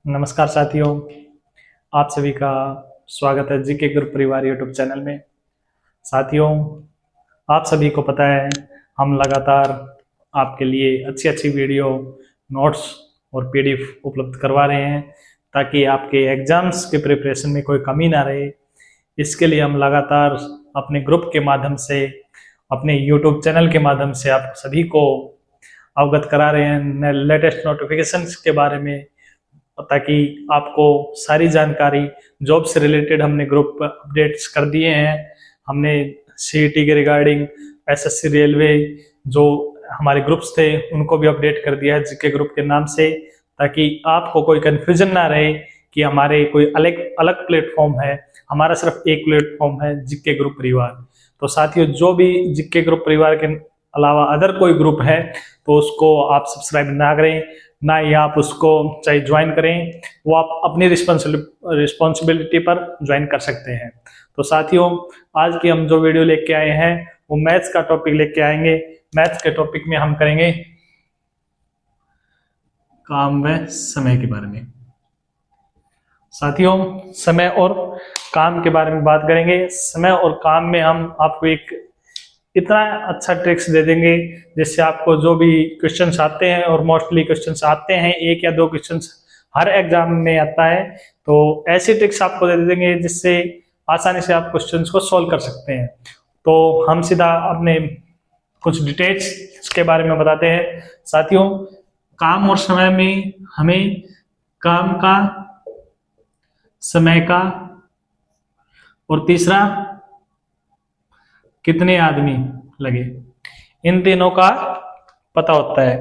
नमस्कार साथियों, आप सभी का स्वागत है जीके ग्रुप परिवार यूट्यूब चैनल में। साथियों, आप सभी को पता है हम लगातार आपके लिए अच्छी अच्छी वीडियो, नोट्स और पीडीएफ उपलब्ध करवा रहे हैं ताकि आपके एग्जाम्स के प्रिपरेशन में कोई कमी ना रहे। इसके लिए हम लगातार अपने ग्रुप के माध्यम से, अपने यूट्यूब चैनल के माध्यम से आप सभी को अवगत करा रहे हैं लेटेस्ट नोटिफिकेशंस के बारे में, ताकि आपको सारी जानकारी जॉब से रिलेटेड हमने ग्रुप पर अपडेट्स कर दिए हैं। हमने सीईटी के रिगार्डिंग, एसएससी रेलवे जो हमारे ग्रुप्स थे उनको भी अपडेट कर दिया है जीके ग्रुप के नाम से, ताकि आपको कोई कंफ्यूजन ना रहे कि हमारे कोई अलग अलग प्लेटफॉर्म है। हमारा सिर्फ एक प्लेटफॉर्म है, जीके ग्रुप परिवार। तो साथियों, जो भी जीके ग्रुप परिवार के अलावा अदर कोई ग्रुप है तो उसको आप सब्सक्राइब ना करें, ना ही आप उसको चाहे ज्वाइन करें, वो आप अपनी रिस्पॉन्सिबिलिटी पर ज्वाइन कर सकते हैं। तो साथियों, आज की हम जो वीडियो लेके आए हैं वो मैथ्स का टॉपिक लेके आएंगे। मैथ्स के टॉपिक में हम करेंगे काम व समय के बारे में। साथियों, समय और काम के बारे में बात करेंगे। समय और काम में हम आपको एक इतना अच्छा ट्रिक्स दे देंगे जिससे आपको जो भी क्वेश्चंस आते हैं, और मोस्टली क्वेश्चंस आते हैं, एक या दो क्वेश्चंस हर एग्जाम में आता है, तो ऐसी ट्रिक्स आपको दे देंगे जिससे आसानी से आप क्वेश्चंस को सॉल्व कर सकते हैं। तो हम सीधा अपने कुछ डिटेल्स के बारे में बताते हैं। साथियों, काम और समय में हमें काम का, समय का, और तीसरा कितने आदमी लगे, इन तीनों का पता होता है।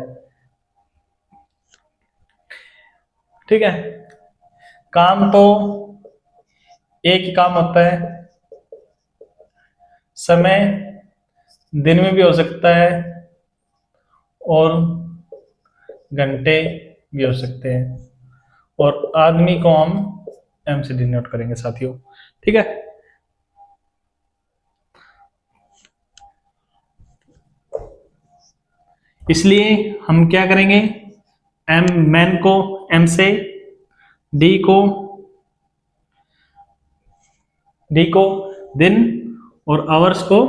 ठीक है, काम तो एक ही काम होता है, समय दिन में भी हो सकता है और घंटे भी हो सकते हैं, और आदमी को हम एम से डिनोट करेंगे साथियों। ठीक है, इसलिए हम क्या करेंगे, एम मैन को एम से, डी को दिन, और आवर्स को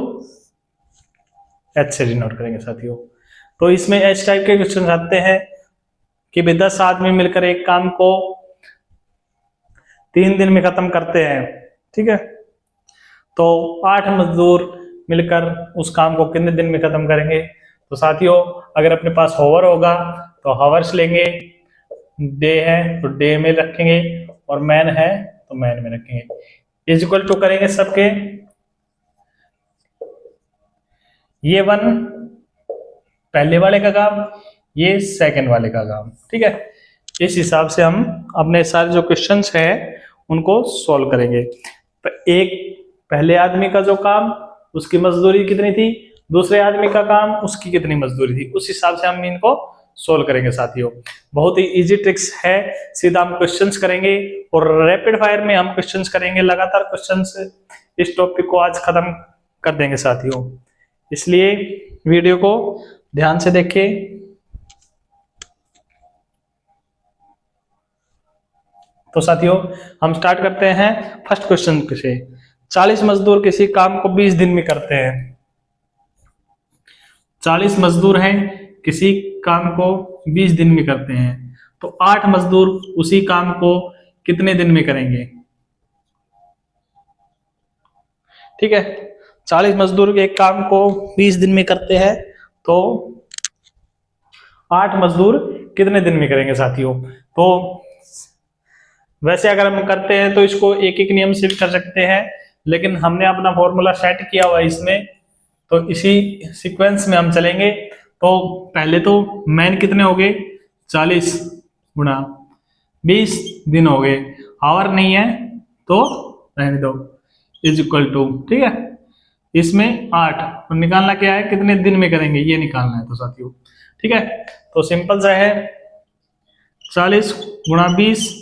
एच से डिनोट करेंगे साथियों। तो इसमें एच टाइप के क्वेश्चन आते हैं कि भाई 10 आदमी मिलकर एक काम को 3 दिन में खत्म करते हैं। ठीक है, तो 8 मजदूर मिलकर उस काम को कितने दिन में खत्म करेंगे। तो साथियों, अगर अपने पास होवर होगा तो हावर्स लेंगे, डे है तो डे में रखेंगे, और मैन है तो मैन में रखेंगे। इज इक्वल टू करेंगे सबके, ये 1 पहले वाले का काम, ये सेकंड वाले का काम। ठीक है, इस हिसाब से हम अपने सारे जो क्वेश्चंस हैं उनको सॉल्व करेंगे। एक पहले आदमी का जो काम, उसकी मजदूरी कितनी थी, दूसरे आदमी का काम, उसकी कितनी मजदूरी थी, उस हिसाब से हम इनको सोल्व करेंगे साथियों। बहुत ही इजी ट्रिक्स है, सीधा हम क्वेश्चंस करेंगे और रैपिड फायर में हम क्वेश्चंस करेंगे। लगातार क्वेश्चंस इस टॉपिक को आज खत्म कर देंगे साथियों, इसलिए वीडियो को ध्यान से देखिए। तो साथियों, हम स्टार्ट करते हैं फर्स्ट क्वेश्चन से। 40 मजदूर किसी काम को 20 दिन में करते हैं। 40 मजदूर हैं, किसी काम को 20 दिन में करते हैं, तो 8 मजदूर उसी काम को कितने दिन में करेंगे। ठीक है, 40 मजदूर एक काम को 20 दिन में करते हैं, तो 8 मजदूर कितने दिन में करेंगे साथियों। तो वैसे अगर हम करते हैं तो इसको एक एक नियम से भी कर सकते हैं, लेकिन हमने अपना फॉर्मूला सेट किया हुआ है इसमें, तो इसी सीक्वेंस में हम चलेंगे। तो पहले तो मैन कितने हो गए, 40 गुणा 20 दिन हो गए, आवर नहीं है तो रहने दो, इज इक्वल टू, ठीक है, इसमें 8, और निकालना क्या है, कितने दिन में करेंगे ये निकालना है। तो साथियों, ठीक है, तो सिंपल सा है, 40 गुणा 20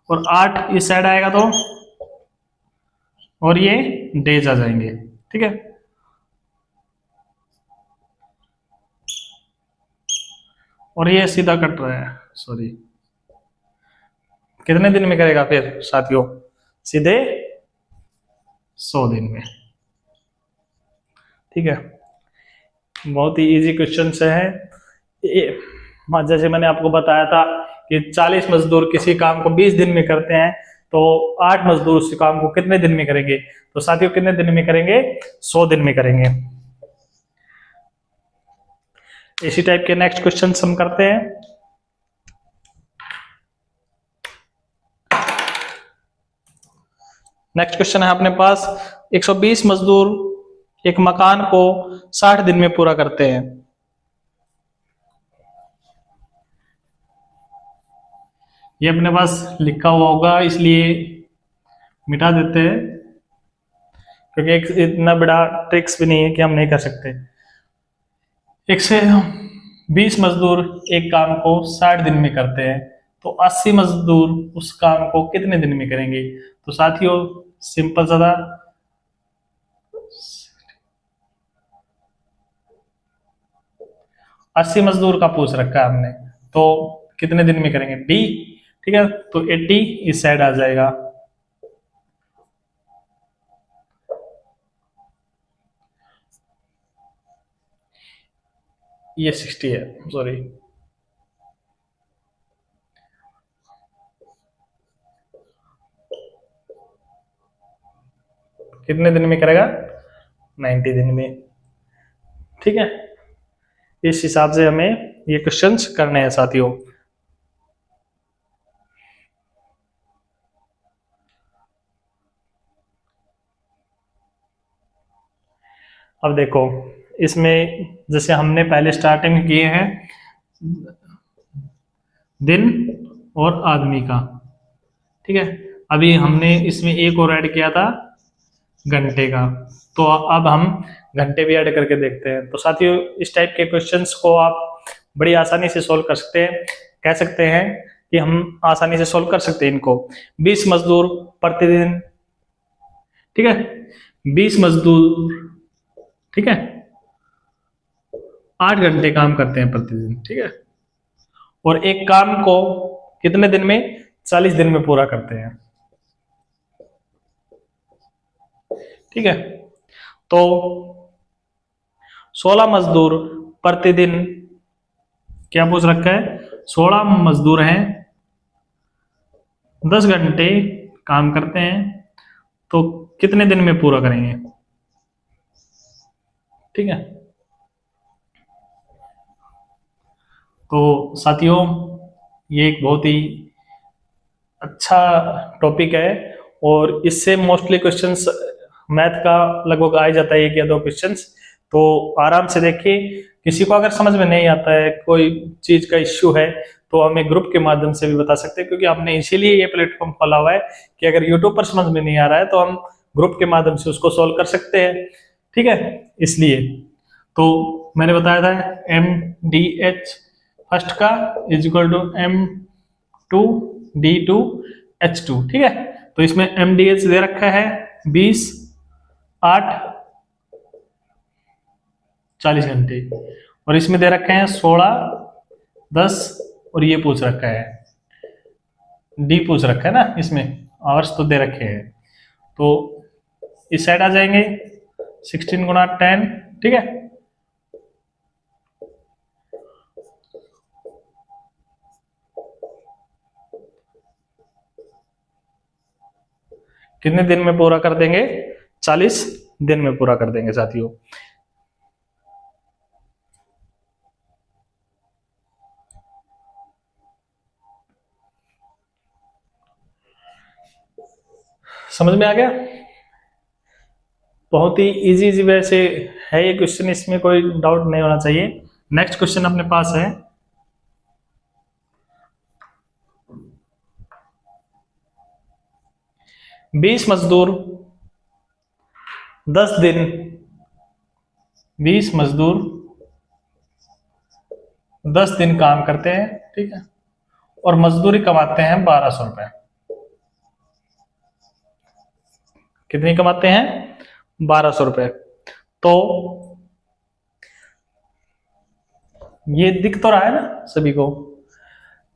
और 8 इस साइड आएगा तो, और ये डेज आ जाएंगे। ठीक है, और ये सीधा कट रहा है, सॉरी, कितने दिन में करेगा फिर साथियों? सीधे 100 दिन में। ठीक है, बहुत ही इजी क्वेश्चन से है। जैसे मैंने आपको बताया था कि 40 मजदूर किसी काम को 20 दिन में करते हैं, तो 8 मजदूर उस काम को कितने दिन में करेंगे? तो साथियों कितने दिन में करेंगे? 100 दिन में करेंगे। इसी टाइप के नेक्स्ट क्वेश्चन हम करते हैं। नेक्स्ट क्वेश्चन है अपने पास, 120 मजदूर एक मकान को 60 दिन में पूरा करते हैं। ये अपने पास लिखा हुआ होगा, इसलिए मिटा देते हैं, क्योंकि एक इतना बड़ा ट्रिक्स भी नहीं है कि हम नहीं कर सकते। 120 मजदूर एक काम को 60 दिन में करते हैं, तो 80 मजदूर उस काम को कितने दिन में करेंगे? तो साथियों सिंपल सा था, 80 मजदूर का पूछ रखा है हमने, तो कितने दिन में करेंगे? डी। ठीक है, तो 80 इस साइड आ जाएगा, ये 60 है, सॉरी। कितने दिन में करेगा? 90 दिन में। ठीक है, इस हिसाब से हमें ये क्वेश्चंस करने हैं साथियों। अब देखो, इसमें जैसे हमने पहले स्टार्टिंग में किए हैं दिन और आदमी का। ठीक है, अभी हमने इसमें एक और ऐड किया था घंटे का, तो अब हम घंटे भी ऐड करके देखते हैं। तो साथियों इस टाइप के क्वेश्चंस को आप बड़ी आसानी से सोल्व कर सकते हैं। कह सकते हैं कि हम आसानी से सोल्व कर सकते हैं इनको। 20 मजदूर प्रतिदिन, ठीक है, 20 मजदूर, ठीक है, 8 घंटे काम करते हैं प्रतिदिन। ठीक है, और एक काम को कितने दिन में? 40 दिन में पूरा करते हैं। ठीक है, तो 16 मजदूर प्रतिदिन, क्या पूछ रखा है? 16 मजदूर हैं, 10 घंटे काम करते हैं, तो कितने दिन में पूरा करेंगे? ठीक है, तो साथियों ये एक बहुत ही अच्छा टॉपिक है, और इससे मोस्टली क्वेश्चंस मैथ का लगभग आ जाता है, एक या दो क्वेश्चंस। तो आराम से देखिए, किसी को अगर समझ में नहीं आता है, कोई चीज का इश्यू है, तो हमें ग्रुप के माध्यम से भी बता सकते हैं, क्योंकि हमने इसीलिए ये प्लेटफॉर्म खोला हुआ है कि अगर यूट्यूब पर समझ में नहीं आ रहा है तो हम ग्रुप के माध्यम से उसको सोल्व कर सकते हैं। ठीक है, इसलिए तो मैंने बताया था MDH फर्स्ट का इज इक्वल टू M2D2H2। ठीक है, तो इसमें MDH दे रखा है 20, 8, 40 घंटे, और इसमें दे रखे हैं 16, 10, और ये पूछ रखा है डी पूछ रखा है ना, इसमें आवर्स तो दे रखे हैं, तो इस साइड आ जाएंगे 16 गुणा 10। ठीक है, कितने दिन में पूरा कर देंगे? 40 दिन में पूरा कर देंगे साथियों। समझ में आ गया? बहुत ही इजी इजी वैसे है ये क्वेश्चन, इसमें कोई डाउट नहीं होना चाहिए। नेक्स्ट क्वेश्चन अपने पास है, बीस मजदूर 10 दिन, 20 मजदूर 10 दिन काम करते हैं। ठीक है, और मजदूरी कमाते हैं 1200 रुपए। कितनी कमाते हैं? 1200 रुपए। तो ये दिख तो रहा है ना सभी को,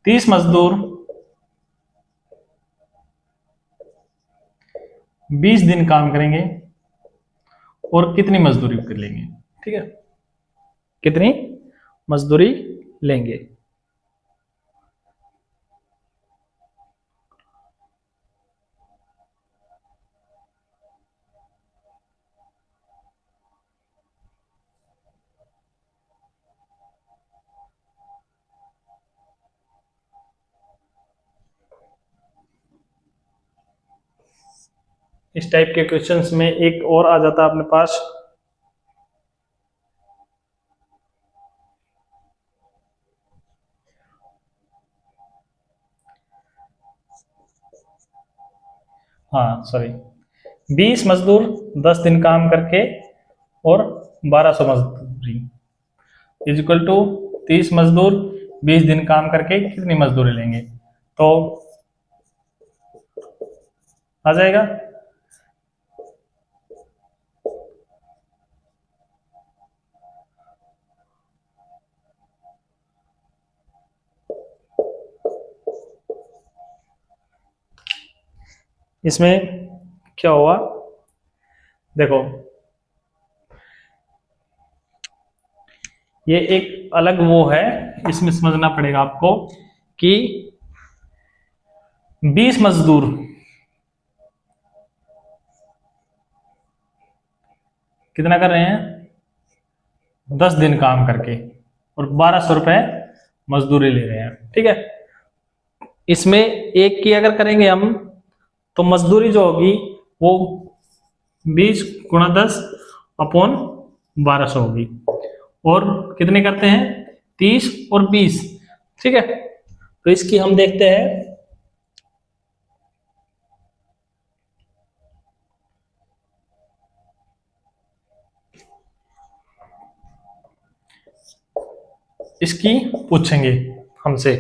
30 मजदूर 20 दिन काम करेंगे और कितनी मजदूरी कर लेंगे। ठीक है, कितनी मजदूरी लेंगे। इस टाइप के क्वेश्चंस में एक और आ जाता है अपने पास, हाँ सॉरी, 20 मजदूर 10 दिन काम करके और 1200 मजदूरी इज इक्वल टू 30 मजदूर 20 दिन काम करके कितनी मजदूरी लेंगे। तो आ जाएगा इसमें क्या हुआ, देखो ये एक अलग वो है, इसमें समझना पड़ेगा आपको कि 20 मजदूर कितना कर रहे हैं, 10 दिन काम करके और 1200 रुपए मजदूरी ले रहे हैं। ठीक है, इसमें एक की अगर करेंगे हम तो मजदूरी जो होगी वो 20 गुणा 10 अपॉन 1200 होगी, और कितने करते हैं 30 और 20। ठीक है, तो इसकी हम देखते हैं, इसकी पूछेंगे हमसे।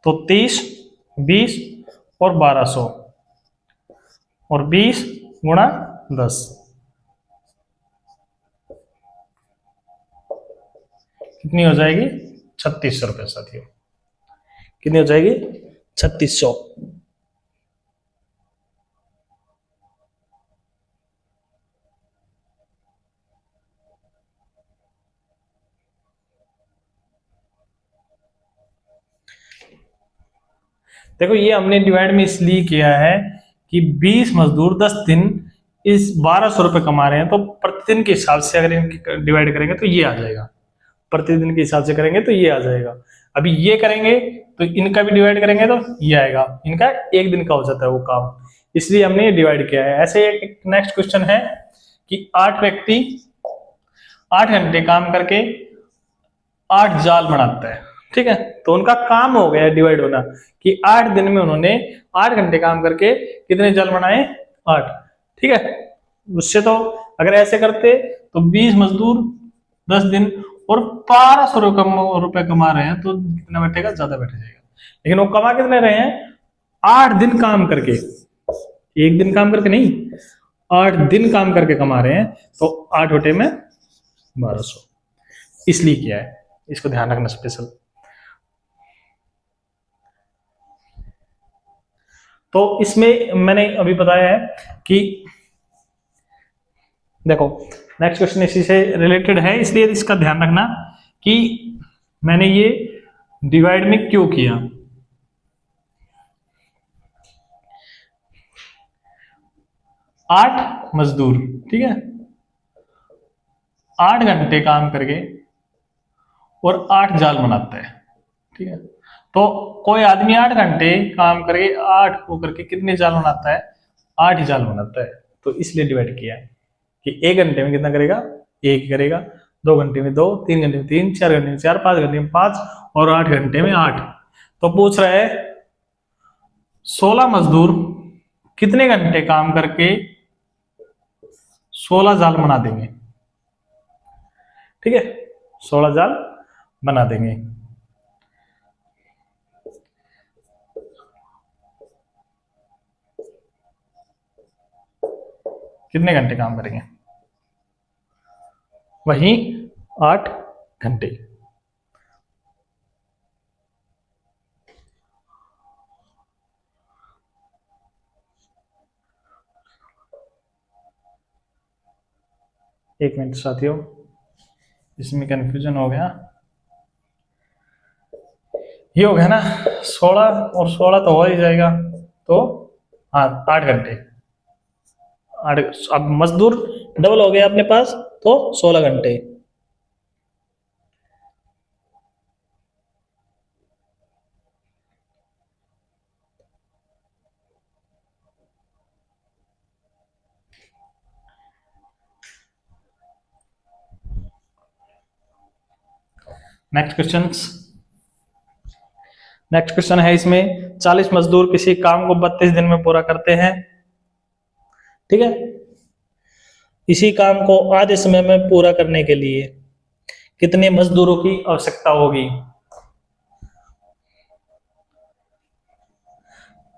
तो 30 20 और 1200 और 20 गुणा 10 कितनी हो जाएगी 3600 रुपये साथियों, कितनी हो जाएगी 3600। देखो ये हमने डिवाइड में इसलिए किया है कि 20 मजदूर 10 दिन इस 1200 रुपये कमा रहे हैं, तो प्रतिदिन के हिसाब से अगर इनकी डिवाइड करेंगे तो ये आ जाएगा, प्रतिदिन के हिसाब से करेंगे तो ये आ जाएगा। अभी ये करेंगे तो इनका भी डिवाइड करेंगे तो ये आएगा, इनका एक दिन का हो जाता है वो काम, इसलिए हमने ये डिवाइड किया है। ऐसे एक नेक्स्ट क्वेश्चन है कि 8 व्यक्ति 8 घंटे काम करके 8 जाल बनाता है। ठीक है, तो उनका काम हो गया डिवाइड होना कि 8 दिन में उन्होंने 8 घंटे काम करके कितने जाल बनाए 8। ठीक है, उससे तो अगर ऐसे करते तो 20 मजदूर 10 दिन और 1200 रुपए कमा रहे हैं तो कितना बैठेगा, ज्यादा बैठ जाएगा। लेकिन वो कमा कितने रहे हैं 8 दिन काम करके, एक दिन काम करके नहीं, 8 दिन काम करके कमा रहे हैं, तो 8 बटे में 1200 इसलिए किया है, इसको ध्यान रखना स्पेशल। तो इसमें मैंने अभी बताया है कि देखो नेक्स्ट क्वेश्चन इसी से रिलेटेड है, इसलिए इसका ध्यान रखना कि मैंने ये डिवाइड में क्यों किया। 8 मजदूर, ठीक है, 8 घंटे काम करके और 8 जाल बनाता है। ठीक है, तो कोई आदमी 8 घंटे काम करके 8 को करके कितने जाल बनाता है, 8 ही जाल बनाता है, तो इसलिए डिवाइड किया है कि 1 घंटे में कितना करेगा, 1 करेगा, 2 घंटे में 2, 3 घंटे में 3, 4 घंटे में 4, 5 घंटे में 5 और 8 घंटे में 8। तो पूछ रहा है 16 मजदूर कितने घंटे काम करके 16 जाल बना देंगे। ठीक है, 16 जाल बना देंगे। कितने घंटे काम करेंगे, वही 8 घंटे। एक मिनट साथियों, इसमें कंफ्यूजन हो गया। ये हो गया ना 16, और 16 तो हो ही जाएगा, तो हाँ 8 घंटे। 8, अब मजदूर डबल हो गया अपने पास, तो 16 घंटे। नेक्स्ट क्वेश्चन, नेक्स्ट क्वेश्चन है इसमें 40 मजदूर किसी काम को 32 दिन में पूरा करते हैं। ठीक है, इसी काम को आधे समय में पूरा करने के लिए कितने मजदूरों की आवश्यकता होगी?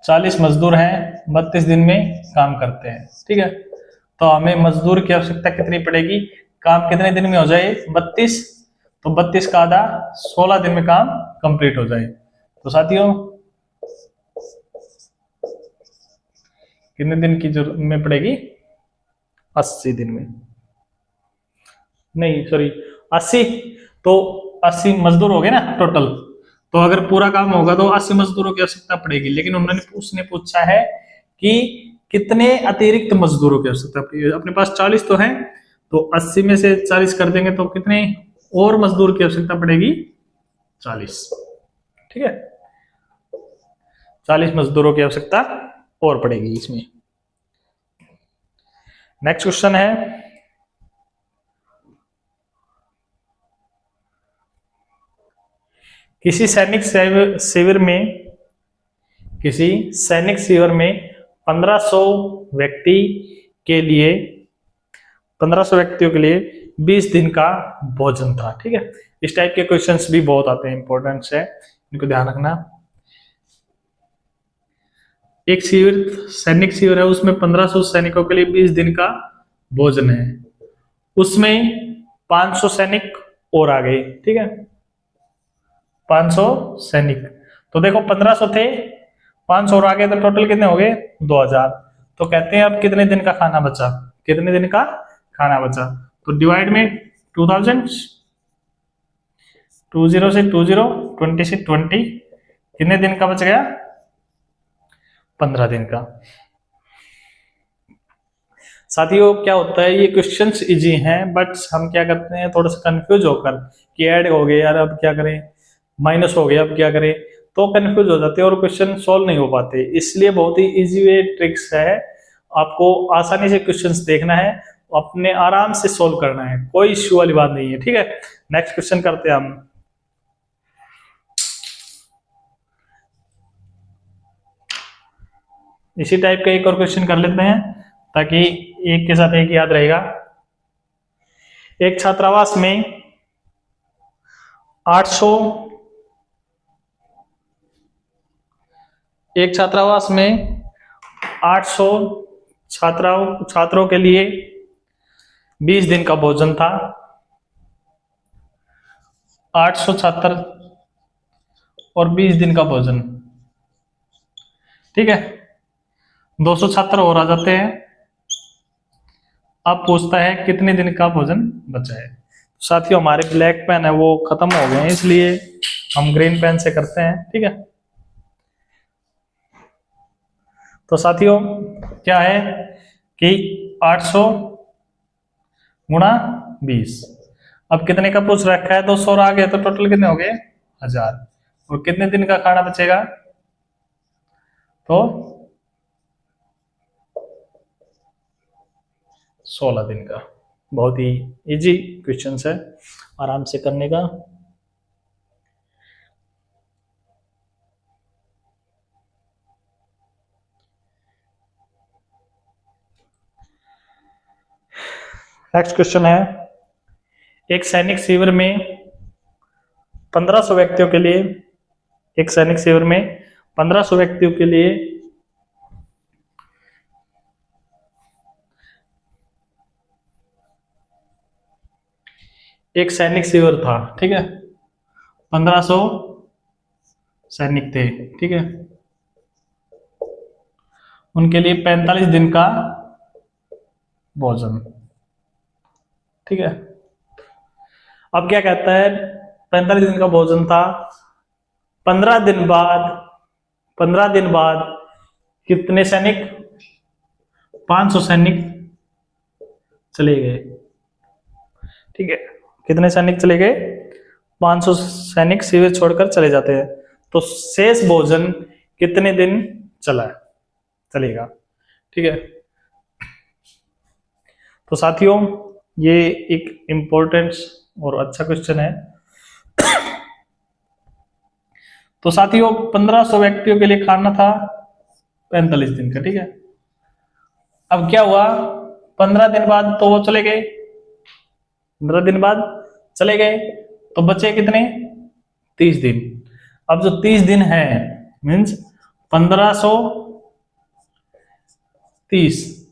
40 मजदूर हैं, 32 दिन में काम करते हैं। ठीक है, तो हमें मजदूर की आवश्यकता कितनी पड़ेगी? काम कितने दिन में हो जाए? 32, तो 32 का आधा 16 दिन में काम कंप्लीट हो जाए। तो साथियों कितने दिन की जरूरत में पड़ेगी? 80 दिन में, नहीं सॉरी 80, तो 80 मजदूर हो गए ना टोटल। तो अगर पूरा काम होगा तो 80 मजदूरों की आवश्यकता पड़ेगी, लेकिन उसने पूछा है कि कितने अतिरिक्त मजदूरों की आवश्यकता पड़ेगी। अपने पास 40 तो है, तो 80 में से 40 कर देंगे तो कितने और मजदूर की आवश्यकता पड़ेगी? 40। ठीक है, 40 मजदूरों की आवश्यकता और पड़ेगी इसमें। नेक्स्ट क्वेश्चन है, किसी सैनिक शिविर में 1500 व्यक्ति के लिए 1500 व्यक्तियों के लिए 20 दिन का भोजन था। ठीक है, इस टाइप के क्वेश्चंस भी बहुत आते हैं, इंपॉर्टेंट है, इनको ध्यान रखना। एक सैनिक शिविर है, उसमें 1500 सैनिकों के लिए 20 दिन का भोजन है, उसमें 500 सैनिक और आ गए। ठीक है, 500 सैनिक, तो देखो 1500 थे, 500 और आ गए, तो टोटल कितने हो गए? 2000। तो कहते हैं अब कितने दिन का खाना बचा? कितने दिन का खाना बचा? तो डिवाइड में 2000, 20 से 20, 20 से 20, कितने दिन का बच गया? 15 दिन का। साथियों क्या होता है, ये क्वेश्चंस इजी हैं, बट हम क्या करते हैं थोड़ा सा कंफ्यूज होकर कि ऐड हो गए यार अब क्या करें, माइनस हो गया अब क्या करें, तो कंफ्यूज हो जाते हैं और क्वेश्चन सॉल्व नहीं हो पाते। इसलिए बहुत ही इजी वे ट्रिक्स है, आपको आसानी से क्वेश्चंस देखना है, अपने आराम से सॉल्व करना है, कोई इश्यू वाली बात नहीं है। ठीक है, नेक्स्ट क्वेश्चन करते हैं हम। इसी टाइप का एक और क्वेश्चन कर लेते हैं, ताकि एक के साथ एक याद रहेगा। एक छात्रावास में 800 छात्रों के लिए 20 दिन का भोजन था। 800 छात्र और 20 दिन का भोजन। ठीक है, 200 छात्र और आ जाते हैं। अब पूछता है कितने दिन का भोजन बचा है। साथियों हमारे ब्लैक पेन है वो खत्म हो गए हैं, इसलिए हम ग्रीन पेन से करते हैं। ठीक है, तो साथियों क्या है कि 800 गुणा 20, अब कितने का पूछ रखा है? 200 आ गए, तो टोटल कितने हो गए? 1000। और कितने दिन का खाना बचेगा? तो 16 दिन का। बहुत ही इजी क्वेश्चन है, आराम से करने का। नेक्स्ट क्वेश्चन है, एक सैनिक शिविर में 1500 व्यक्तियों के लिए 1500 व्यक्तियों के लिए एक सैनिक शिविर था। ठीक है, 1500 सैनिक थे। ठीक है, उनके लिए 45 दिन का भोजन। ठीक है। अब क्या कहता है, 45 दिन का भोजन था, 15 दिन बाद कितने सैनिक, 500 सैनिक चले गए। ठीक है, कितने सैनिक चले गए, 500 सैनिक शिविर छोड़कर चले जाते हैं। तो शेष भोजन कितने दिन चलेगा। ठीक है, तो साथियों ये एक इंपॉर्टेंट और अच्छा क्वेश्चन है। तो साथियों 1500 व्यक्तियों के लिए खाना था 45 दिन का। ठीक है, अब क्या हुआ, 15 दिन बाद तो वो चले गए, 15 दिन बाद चले गए, तो बचे कितने, 30 दिन। अब जो 30 दिन है मीन्स 1530,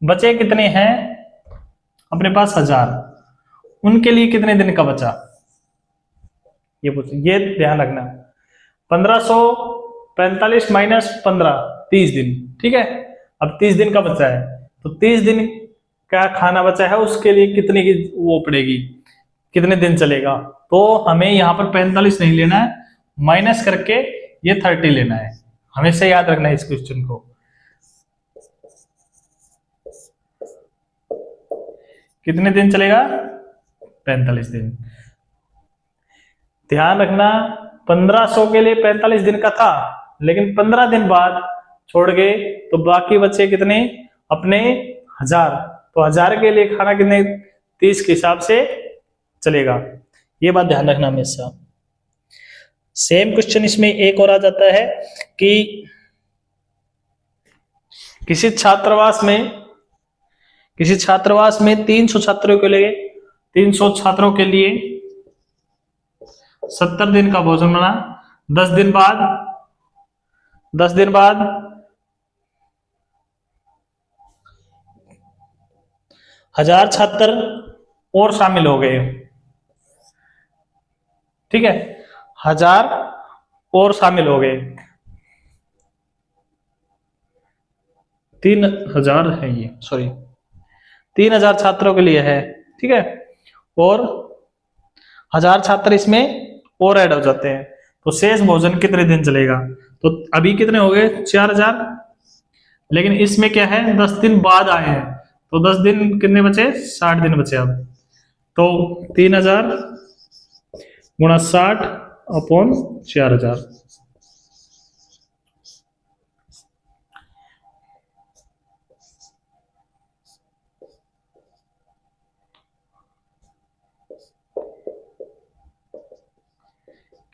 बचे कितने हैं अपने पास, 1000, उनके लिए कितने दिन का बचा, ये पूछ, ये ध्यान रखना। 1545 माइनस 15, 30 दिन। ठीक है, अब 30 दिन का बचा है, तो 30 दिन का खाना बचा है, उसके लिए कितने की वो पड़ेगी, कितने दिन चलेगा। तो हमें यहां पर 45 नहीं लेना है, माइनस करके ये 30 लेना है। हमेशा याद रखना है इस क्वेश्चन को। कितने दिन चलेगा, 45 दिन। ध्यान रखना 1500 के लिए 45 दिन का था, लेकिन 15 दिन बाद छोड़ गए, तो बाकी बचे कितने अपने 1000। तो 1000 के लिए खाना कितने, 30 के हिसाब से चलेगा। ये बात ध्यान रखना हमेशा। सेम क्वेश्चन इसमें एक और आ जाता है कि किसी छात्रावास में 300 छात्रों के लिए 70 दिन का भोजन बना। 10 दिन बाद 1000 छात्र और शामिल हो गए। ठीक है, 1000 और शामिल हो गए, 3000 है ये, सॉरी 3000 छात्रों के लिए है। ठीक है, और 1000 छात्र इसमें और ऐड हो जाते हैं, तो शेष भोजन कितने दिन चलेगा। तो अभी कितने हो गए, 4000, लेकिन इसमें क्या है 10 दिन बाद आए हैं, तो 10 दिन कितने बचे, 60 दिन बचे। अब तो 3000 गुणा 60 अपॉन 4000,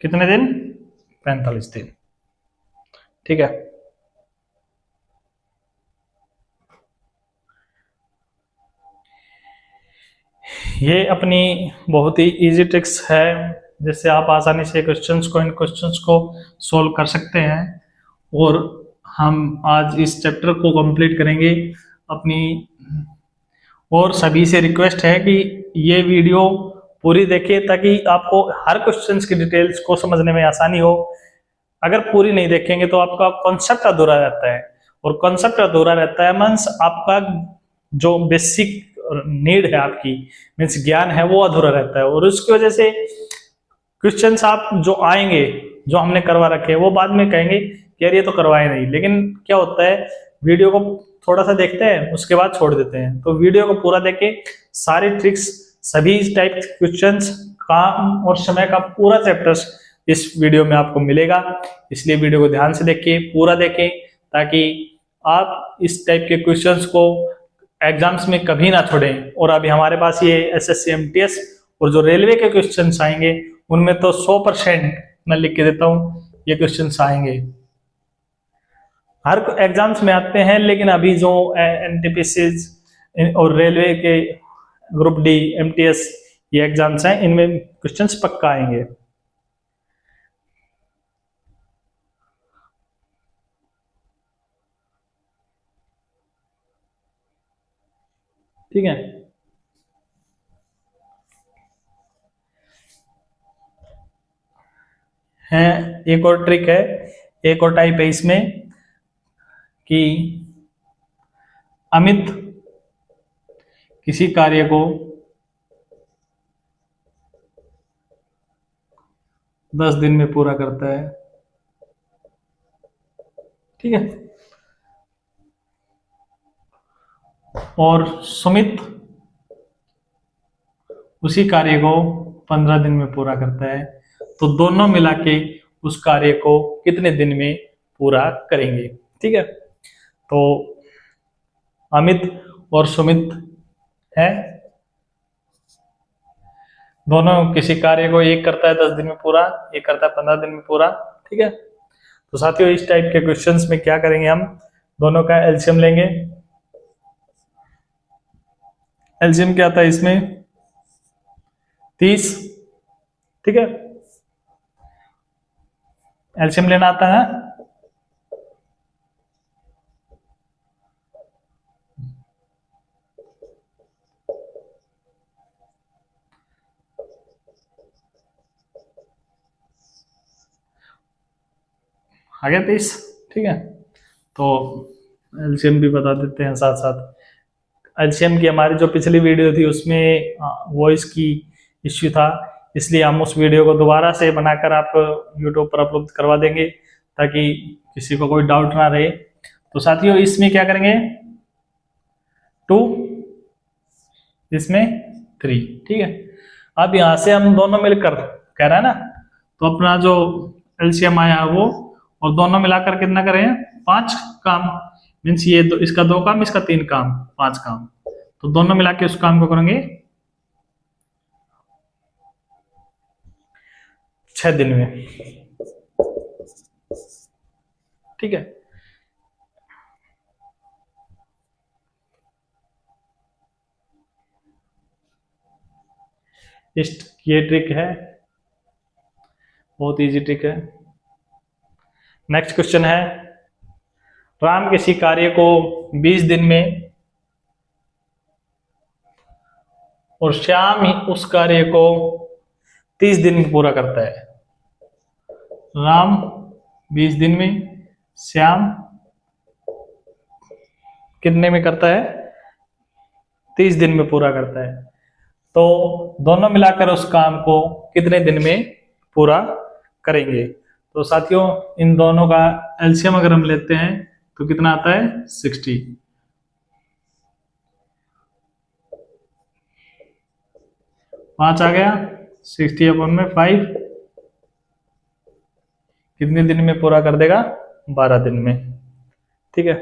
कितने दिन, 45 दिन। ठीक है, ये अपनी बहुत ही इजी ट्रिक्स है, जिससे आप आसानी से इन क्वेश्चंस को सॉल्व कर सकते हैं। और हम आज इस चैप्टर को कंप्लीट करेंगे अपनी। और सभी से रिक्वेस्ट है कि ये वीडियो पूरी देखिए, ताकि आपको हर क्वेश्चंस की डिटेल्स को समझने में आसानी हो। अगर पूरी नहीं देखेंगे तो आपका कॉन्सेप्ट अधूरा रहता है, और कॉन्सेप्ट अधूरा रहता है मीन्स आपका जो बेसिक नीड है, आपकी मीन्स ज्ञान है, वो अधूरा रहता है। और उसकी वजह से क्वेश्चंस आप जो आएंगे, जो हमने करवा रखे हैं, वो बाद में कहेंगे कि यार ये तो करवाए नहीं। लेकिन क्या होता है, वीडियो को थोड़ा सा देखते हैं, उसके बाद छोड़ देते हैं। तो वीडियो को पूरा देखे, सारी ट्रिक्स, सभी टाइप क्वेश्चंस, काम और समय का पूरा चैप्टर्स इस वीडियो में आपको मिलेगा। इसलिए वीडियो को ध्यान से देखिए, पूरा देखें, ताकि आप इस टाइप के क्वेश्चंस को एग्जाम्स में कभी ना छोड़ें। और अभी हमारे पास ये एसएससी एमटीएस और जो रेलवे के क्वेश्चंस आएंगे, उनमें तो 100% मैं लिख के देता हूं ये क्वेश्चंस आएंगे, हर एग्जाम्स में आते हैं। लेकिन अभी जो एनटीपीसी और रेलवे के ग्रुप डी, एमटीएस ये एग्जाम्स हैं, इनमें क्वेश्चंस पक्का आएंगे। ठीक है, एक और ट्रिक है, एक और टाइप है इसमें कि अमित किसी कार्य को 10 दिन में पूरा करता है। ठीक है। और सुमित उसी कार्य को 15 दिन में पूरा करता है। तो दोनों मिला के उस कार्य को कितने दिन में पूरा करेंगे? ठीक है। तो अमित और सुमित है, दोनों किसी कार्य को, एक करता है 10 दिन में पूरा, एक करता है 15 दिन में पूरा। ठीक है। तो साथियों इस टाइप के क्वेश्चंस में क्या करेंगे, हम दोनों का एलसीएम लेंगे। एलसीएम क्या आता है इसमें? 30। ठीक है। एलसीएम लेना आता है। आ गया 30। ठीक है। तो एलसीएम भी बता देते हैं साथ साथ। एलसीएम की हमारी जो पिछली वीडियो थी उसमें वॉइस की इश्यू था, इसलिए हम उस वीडियो को दोबारा से बनाकर आप यूट्यूब पर अपलोड करवा देंगे ताकि किसी को कोई डाउट ना रहे। तो साथियों इसमें क्या करेंगे? 2, इसमें 3। ठीक है। अब यहां से हम दोनों मिलकर, कह रहा है ना, तो अपना जो एलसीएम आया वो, और दोनों मिलाकर कितना करें? 5 काम। मीन्स ये इसका 2 काम, इसका 3 काम, 5 काम। तो दोनों मिला के उस काम को करेंगे 6 दिन में। ठीक है। ये ट्रिक है, बहुत इजी ट्रिक है। नेक्स्ट क्वेश्चन है, राम किसी कार्य को 20 दिन में और श्याम ही उस कार्य को 30 दिन में पूरा करता है। राम 20 दिन में, श्याम कितने में करता है? 30 दिन में पूरा करता है। तो दोनों मिलाकर उस काम को कितने दिन में पूरा करेंगे? तो साथियों इन दोनों का एलसीएम अगर हम लेते हैं तो कितना आता है? 60। 5 आ गया, 60/5 कितने दिन में पूरा कर देगा? 12 दिन में। ठीक है।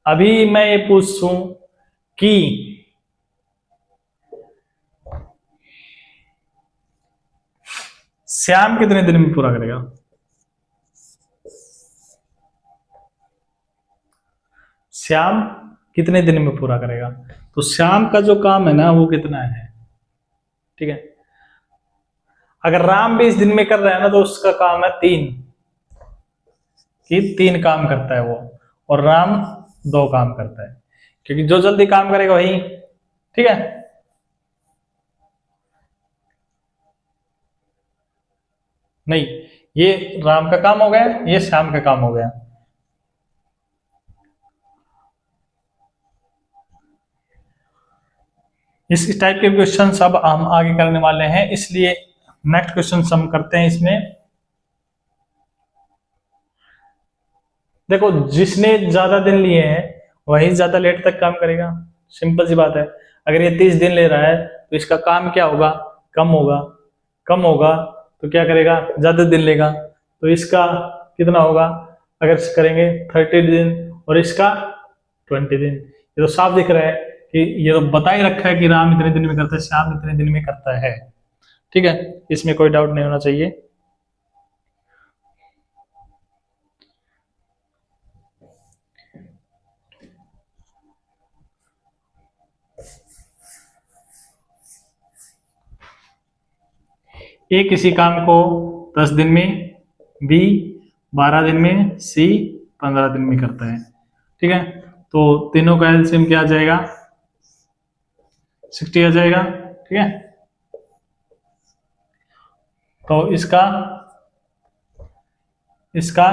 अभी मैं ये पूछूं कि श्याम कितने दिन में पूरा करेगा? श्याम कितने दिन में पूरा करेगा? तो श्याम का जो काम है ना वो कितना है? ठीक है। अगर राम 20 दिन में कर रहा है ना तो उसका काम है 3, कि 3 काम करता है वो, और राम 2 काम करता है, क्योंकि जो जल्दी काम करेगा वही। ठीक है। नहीं, ये राम का काम हो गया, ये श्याम का काम हो गया। इस टाइप के क्वेश्चन अब हम आगे करने वाले हैं, इसलिए नेक्स्ट क्वेश्चन हम करते हैं इसमें। देखो जिसने ज्यादा दिन लिए हैं वही ज्यादा लेट तक काम करेगा, सिंपल सी बात है। अगर ये 30 दिन ले रहा है तो इसका काम क्या होगा? कम होगा। कम होगा तो क्या करेगा? ज्यादा दिन लेगा। तो इसका कितना होगा अगर करेंगे? 30 दिन, और इसका 20 दिन। ये तो साफ दिख रहा है कि ये तो बता ही रखा है कि राम इतने दिन में करता है, श्याम इतने दिन में करता है। ठीक है। इसमें कोई डाउट नहीं होना चाहिए। ए किसी काम को 10 दिन में, बी 12 दिन में, सी 15 दिन में करता है। ठीक है। तो तीनों का एलसीएम क्या आ जाएगा? 60 आ जाएगा। ठीक है। तो इसका इसका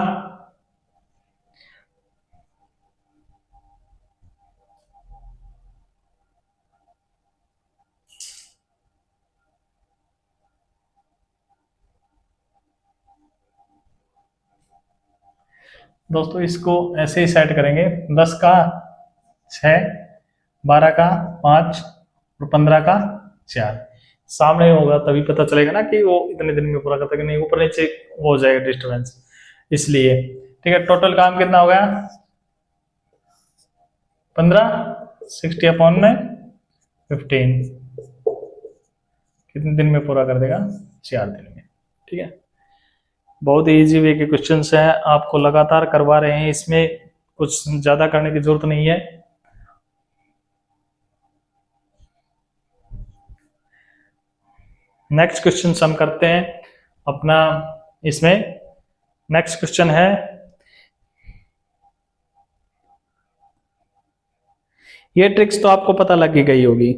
दोस्तों इसको ऐसे ही सेट करेंगे, 10 का 6, 12 का 5 और 15 का 4। सामने होगा तभी पता चलेगा ना कि वो इतने दिन में पूरा करता है कि नहीं, ऊपर नीचे हो जाएगा डिस्टर्बेंस, इसलिए। ठीक है, टोटल काम कितना हो गया? 15, 60 अपॉन में 15, कितने दिन में पूरा कर देगा? 4 दिन में। ठीक है, बहुत इजी वे के क्वेश्चंस हैं, आपको लगातार करवा रहे हैं, इसमें कुछ ज्यादा करने की जरूरत नहीं है। नेक्स्ट क्वेश्चन हम करते हैं अपना। इसमें नेक्स्ट क्वेश्चन है, ये ट्रिक्स तो आपको पता लग ही गई होगी।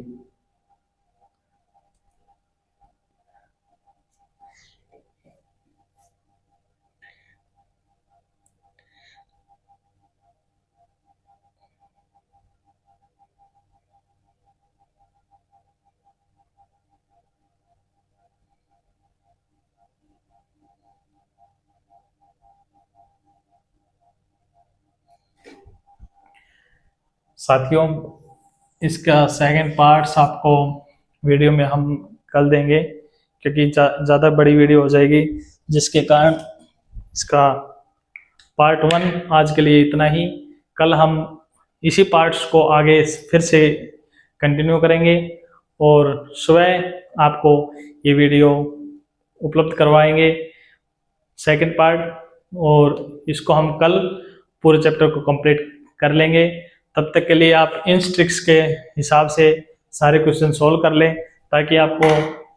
साथियों, इसका सेकंड पार्ट्स आपको वीडियो में हम कल देंगे, क्योंकि ज़्यादा बड़ी वीडियो हो जाएगी, जिसके कारण इसका पार्ट 1 आज के लिए इतना ही। कल हम इसी पार्ट्स को आगे फिर से कंटिन्यू करेंगे और सुबह आपको ये वीडियो उपलब्ध करवाएंगे सेकंड पार्ट, और इसको हम कल पूरे चैप्टर को कंप्लीट कर लेंगे। तब तक के लिए आप इन ट्रिक्स के हिसाब से सारे क्वेश्चन सॉल्व कर लें, ताकि आपको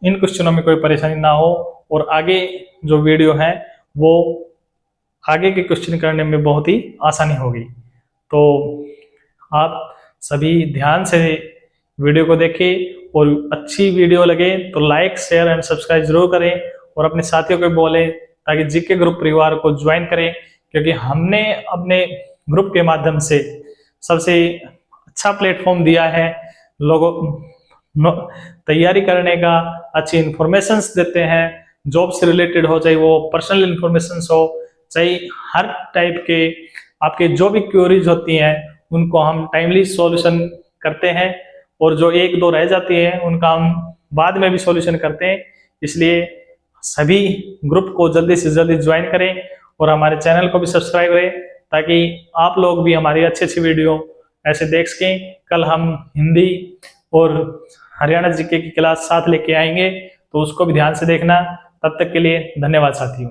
इन क्वेश्चनों में कोई परेशानी ना हो, और आगे जो वीडियो है वो आगे के क्वेश्चन करने में बहुत ही आसानी होगी। तो आप सभी ध्यान से वीडियो को देखें, और अच्छी वीडियो लगे तो लाइक, शेयर एंड सब्सक्राइब जरूर करें, और अपने साथियों को बोलें ताकि जीके ग्रुप परिवार को ज्वाइन करें, क्योंकि हमने अपने ग्रुप के माध्यम से सबसे अच्छा प्लेटफॉर्म दिया है लोगों तैयारी करने का, अच्छी इंफॉर्मेशंस देते हैं, जॉब से रिलेटेड हो, चाहे वो पर्सनल इंफॉर्मेशन हो, चाहे हर टाइप के आपके जो भी क्वेरीज होती हैं उनको हम टाइमली सॉल्यूशन करते हैं, और जो 1-2 रह जाती हैं उनका हम बाद में भी सॉल्यूशन करते हैं। इसलिए सभी ग्रुप को जल्दी से जल्दी ज्वाइन करें, और हमारे चैनल को भी सब्सक्राइब करें, ताकि आप लोग भी हमारी अच्छी अच्छी वीडियो ऐसे देख सकें। कल हम हिंदी और हरियाणा जीके की क्लास साथ लेके आएंगे, तो उसको भी ध्यान से देखना। तब तक के लिए धन्यवाद साथियों।